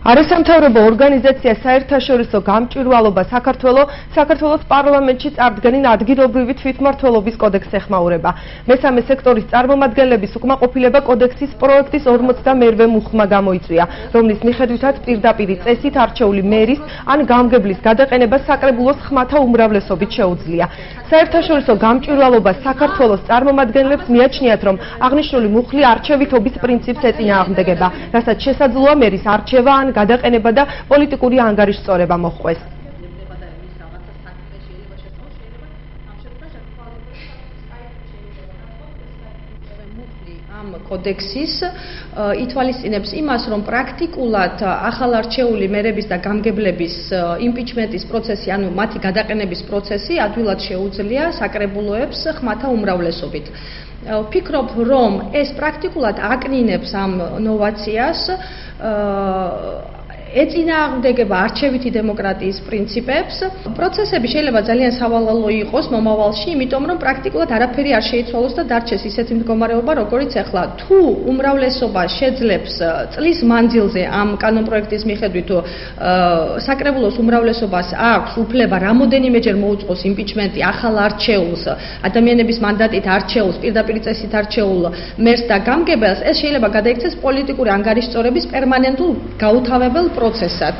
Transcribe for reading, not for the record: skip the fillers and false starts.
არასამთავრობო ორგანიზაცია საერთაშორისო გამჭვირვალობა საქართველოს პარლამენტში წარდგენილ ადგილობრივი თვითმმართველობის კოდექსს ეხმაურება. მესამე სექტორის წარმომადგენლების უკმაყოფილება კოდექსის პროექტის 52-ვე მუხლმა გამოიწვია, რომლის მიხედვითაც პირდაპირი წესით არჩეული მერის ან გამგებლის გადაყენება საკრებულოს ხმათა უმრავლესობით შეუძლია. საერთაშორისო გამჭვირვალობა საქართველოს წარმომადგენლებს მიაჩნიათ, რომ აღნიშნული მუხლი არჩევითობის პრინციპს ეწინააღმდეგება, რასაც შესაძლოა მერის არჩევა ან გადაყენება და პოლიტიკური ანგარიშის სწორება მოჰყვეს. ამ კოდექსის ითვალისწინებს იმას, რომ პრაქტიკულად ახალარჩეული მერების და გამგებლების იმპიჩმენტის პროცესი, ანუ მათი გადაყენების პროცესი ადვილად შეუძლია საკრებულოებს ხმათა უმრავლესობით. ვფიქრობ, რომ ეს პრაქტიკულად აკნინებს ამ ნოვაციას, ეწინააღმდეგება არჩევითი დემოკრატიის პრინციპებს. პროცესები შეიძლება ძალიან სავალალო იყოს მომავალში, იმიტომ რომ პრაქტიკულად არაფერი არ შეიცვალოს და დარჩეს ისეთი მდგომარეობა, როგორიც ახლა. თუ უმრავლესობა შეძლებს წლის მანძილზე ამ კანონპროექტის მიხედვით საკრებულოს უმრავლესობას აქვს უფლება რამოდენიმეჯერ მოუწყოს იმპიჩმენტი ახალ არჩეულს, ადამიანების მანდატით არჩეულს, პირდაპირ წესით არჩეულ მერს და გამგებელს, ეს შეიძლება გადაიქცეს პოლიტიკური ანგარიშსწორების პერმანენტულ გაუთავებელ პროცესად.